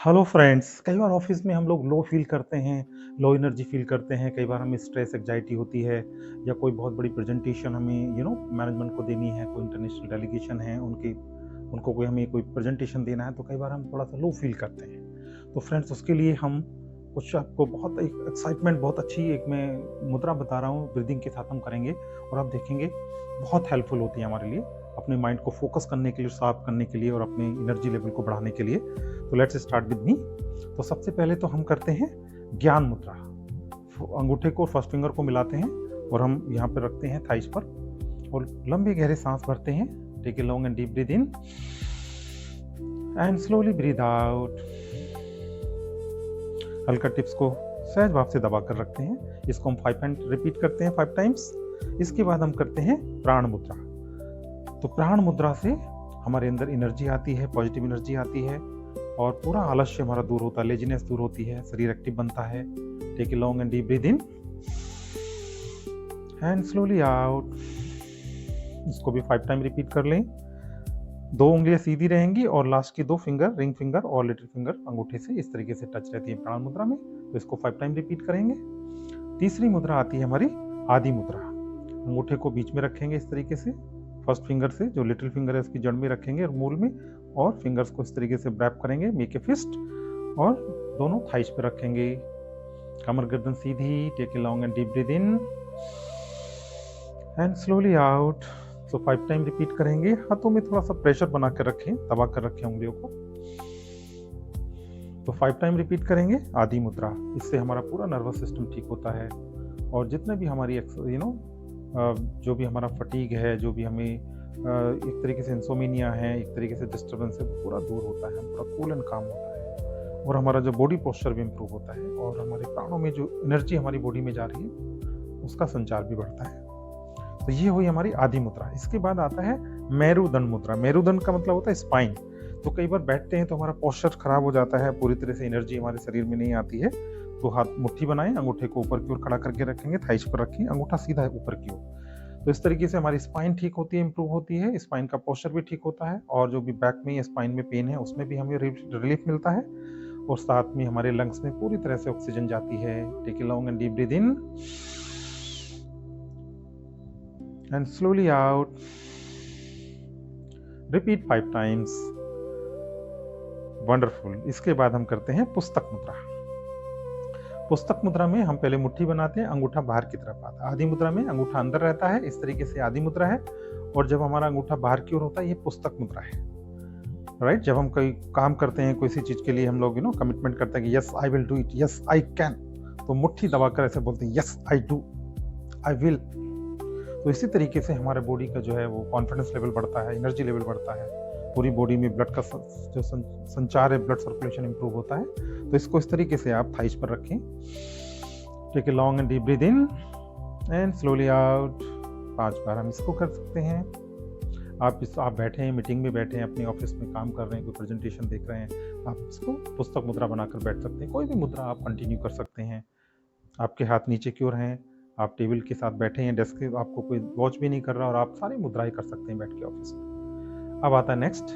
Hello friends, कई बार office में हम लोग लो फील करते हैं, लो एनर्जी फील करते हैं। कई बार हमें स्ट्रेस एंग्जाइटी होती है या कोई बहुत बड़ी प्रेजेंटेशन हमें मैनेजमेंट को देनी है, कोई इंटरनेशनल डेलीगेशन है, उनको कोई हमें कोई प्रेजेंटेशन देना है, तो कई बार हम थोड़ा सा लो फील करते हैं। तो फ्रेंड्स, उसके लिए हम कुछ आपको बहुत एक एक्साइटमेंट, बहुत अच्छी एक मैं मुद्रा बता रहा हूँ, ब्रीदिंग के साथ हम करेंगे और आप देखेंगे बहुत हेल्पफुल होती है हमारे लिए, अपने माइंड को फोकस करने के लिए, साफ करने के लिए और अपने एनर्जी लेवल को बढ़ाने के लिए। तो लेट्स स्टार्ट विद मी। तो सबसे पहले तो हम करते हैं ज्ञान मुद्रा। अंगूठे को फर्स्ट फिंगर को मिलाते हैं और हम यहाँ पर रखते हैं थाइस पर और लंबे गहरे सांस भरते हैं। Take a long and deep breath in and slowly breathe out. हल्का टिप्स को सहज भाव से दबा कर रखते हैं। इसको हम 5 टाइम रिपीट करते हैं, 5 टाइम्स। इसके बाद हम करते हैं प्राण मुद्रा। तो प्राण मुद्रा से हमारे अंदर एनर्जी आती है, पॉजिटिव एनर्जी आती है और पूरा आलस्य हमारा दूर होता है, लेजीनेस दूर होती है, शरीर एक्टिव बनता है। Take a long and deep breath in and slowly out. इसको भी 5 टाइम रिपीट कर लें। 2 उंगलियां सीधी रहेंगी और लास्ट की 2 फिंगर, रिंग फिंगर और लिटिल फिंगर अंगूठे से इस तरीके से टच रहती है प्राण मुद्रा में। तो इसको 5 टाइम रिपीट करेंगे। तीसरी मुद्रा आती है हमारी आदि मुद्रा। अंगूठे को बीच में रखेंगे इस तरीके से, फर्स्ट फिंगर से जो लिटिल फिंगर है उसकी जड़ में रखेंगे और मूल में, और फिंगर्स को इस तरीके से रैप करेंगे, मेक ए फिस्ट, और दोनों थाइस पे रखेंगे। कमर गर्दन सीधी। Take a long and deep breath in and slowly out. तो 5 टाइम रिपीट करेंगे। हाथों में थोड़ा सा प्रेशर बना कर रखें, दबा कर रखें उंगलियों को। तो 5 टाइम रिपीट करेंगे आदि मुद्रा। इससे हमारा पूरा नर्वस सिस्टम ठीक होता है और जितने भी हमारी जो भी हमारा फटीग है, जो भी हमें एक तरीके से इंसोमिनिया है, एक तरीके से डिस्टर्बेंस है, वो पूरा दूर होता है, पूरा कूल एंड काम होता है और हमारा जो बॉडी पोस्चर भी इम्प्रूव होता है और हमारे प्राणों में जो एनर्जी हमारी बॉडी में जा रही है उसका संचार भी बढ़ता है। तो ये हुई हमारी आदि मुद्रा। इसके बाद आता है मेरुदंड मुद्रा। मेरुदंड का मतलब होता है स्पाइन। तो कई बार बैठते हैं तो हमारा पोस्चर खराब हो जाता है, पूरी तरह से एनर्जी हमारे शरीर में नहीं आती है। तो हाथ मुट्ठी बनाएं, अंगूठे को ऊपर की ओर खड़ा करके रखेंगे, थाइस पर रखें, अंगूठा सीधा ऊपर की ओर। तो इस तरीके से हमारी स्पाइन ठीक होती है, इंप्रूव होती है, स्पाइन का पोस्चर भी ठीक होता है और जो भी बैक में या स्पाइन में पेन है उसमें भी हमें रिलीफ मिलता है और साथ में हमारे लंग्स में पूरी तरह से ऑक्सीजन जाती है। Take a long and deep breath in and slowly out. Repeat 5 times. Wonderful. इसके बाद हम करते हैं पुस्तक मुद्रा। पुस्तक मुद्रा में हम पहले मुट्ठी बनाते हैं, अंगूठा बाहर की तरफ आता है। आदि मुद्रा में अंगूठा अंदर रहता है, इस तरीके से आदि मुद्रा है, और जब हमारा अंगूठा बाहर की ओर होता है ये पुस्तक मुद्रा है। राइट? जब हम कोई काम करते हैं, कोई सी चीज के लिए हम लोग कमिटमेंट करते हैं कि yes I will do it, yes I can, तो मुट्ठी दबाकर ऐसे बोलते हैं yes I do, I will. तो इसी तरीके से हमारे बॉडी का जो है वो कॉन्फिडेंस लेवल बढ़ता है, एनर्जी लेवल बढ़ता है, पूरी बॉडी में ब्लड का जो संचार है, ब्लड सर्कुलेशन इंप्रूव होता है। तो इसको इस तरीके से आप थाइस पर रखें। Take a long and deep breath in and slowly out. 5 बार हम इसको कर सकते हैं। आप बैठे हैं, मीटिंग में बैठे हैं, अपने ऑफिस में काम कर रहे हैं, कोई प्रेजेंटेशन देख रहे हैं, आप इसको पुस्तक मुद्रा बनाकर बैठ सकते हैं। कोई भी मुद्रा आप कंटिन्यू कर सकते हैं। आपके हाथ नीचे की ओर हैं, आप टेबल के साथ बैठे हैं, डेस्क के, आपको कोई वॉच भी नहीं कर रहा और आप सारी मुद्राएं कर सकते हैं बैठ के ऑफिस में। अब आता है नेक्स्ट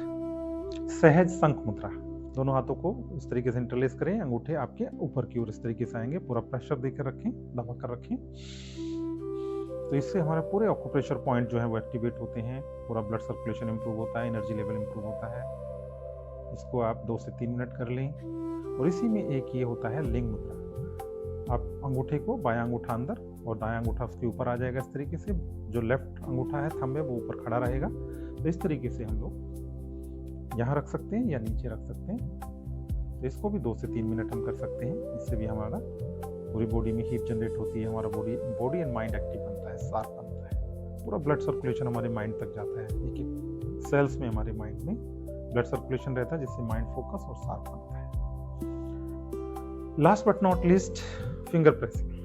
सहज शंख मुद्रा। दोनों हाथों को इस तरीके से इंटरलेस करें, अंगूठे आपके ऊपर की ओर इस तरीके से आएंगे, पूरा प्रेशर देकर रखें, दबा कर रखें। तो इससे हमारे पूरे ऑक्यूप्रेशर पॉइंट जो है वो एक्टिवेट होते हैं, पूरा ब्लड सर्कुलेशन इंप्रूव होता है, एनर्जी लेवल इंप्रूव होता है। इसको आप 2 से 3 मिनट कर लें। और इसी में एक ये होता है लिंग मुद्रा। आप अंगूठे को, बायां अंगूठा अंदर और दायां अंगूठा उसके ऊपर आ जाएगा इस तरीके से, जो लेफ्ट अंगूठा है, थंब है, वो ऊपर खड़ा रहेगा। तो इस तरीके से हम लोग यहाँ रख सकते हैं या नीचे रख सकते हैं। तो इसको भी 2 से 3 मिनट हम कर सकते हैं। इससे भी हमारा पूरी बॉडी में हीट जनरेट होती है, हमारा बॉडी एंड माइंड एक्टिव बनता है, शार्प बनता है, पूरा ब्लड सर्कुलेशन हमारे माइंड तक जाता है। एक एक सेल्स में हमारे माइंड में ब्लड सर्कुलेशन रहता है, जिससे माइंड फोकस और शार्प बनता है। Last but not least, finger pressing.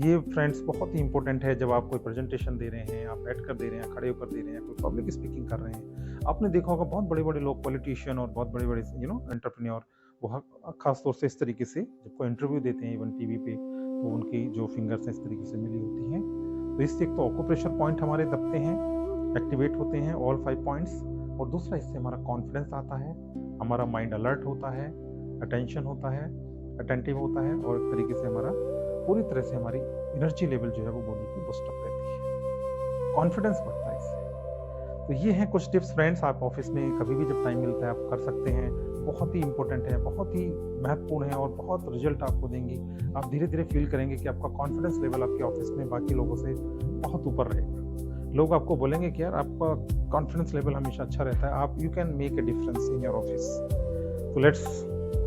ये फ्रेंड्स बहुत ही इंपॉर्टेंट है। जब आप कोई प्रेजेंटेशन दे रहे हैं, आप बैठ कर दे रहे हैं, खड़े होकर दे रहे हैं, कोई पब्लिक स्पीकिंग कर रहे हैं, आपने देखा होगा बहुत बड़े बड़े लोग, पॉलिटिशियन और बहुत बड़े बड़े एंटरप्रेन्योर, वो खास तौर से इस तरीके से जब कोई इंटरव्यू देते हैं इवन टीवी पे, तो उनकी जो फिंगर्स हैं इस तरीके से मिली होती हैं। तो इससे एक तो ऑक्यूप्रेशर पॉइंट हमारे दबते हैं, एक्टिवेट होते हैं ऑल 5 पॉइंट्स, और दूसरा इससे हमारा कॉन्फिडेंस आता है, हमारा माइंड अलर्ट होता है, अटेंशन होता है, अटेंटिव होता है, और एक तरीके से हमारा पूरी तरह से हमारी एनर्जी लेवल जो है वो बॉडी की बूस्टअप रहती है, कॉन्फिडेंस बढ़ता है इससे। तो ये हैं कुछ टिप्स फ्रेंड्स, आप ऑफिस में कभी भी जब टाइम मिलता है आप कर सकते हैं। बहुत ही इंपॉर्टेंट है, बहुत ही महत्वपूर्ण है और बहुत रिजल्ट आपको देंगी। आप धीरे धीरे फील करेंगे कि आपका कॉन्फिडेंस लेवल आपके ऑफिस में बाकी लोगों से बहुत ऊपर रहेगा। लोग आपको बोलेंगे कि यार आपका कॉन्फिडेंस लेवल हमेशा अच्छा रहता है, आप you can make a difference in your office. तो let's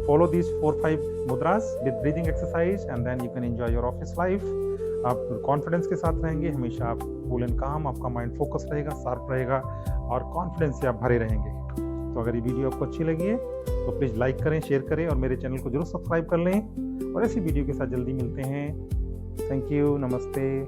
follow these 4-5 mudras with breathing exercise and then you can enjoy your office life. आप कॉन्फिडेंस के साथ रहेंगे, हमेशा आप कूल एंड काम, आपका माइंड फोकस रहेगा, शार्प रहेगा और कॉन्फिडेंस से आप भरे रहेंगे। तो अगर ये वीडियो आपको अच्छी लगी है तो प्लीज़ लाइक करें, शेयर करें और मेरे चैनल को जरूर सब्सक्राइब कर लें, और ऐसी वीडियो के साथ जल्दी मिलते हैं। थैंक यू, नमस्ते।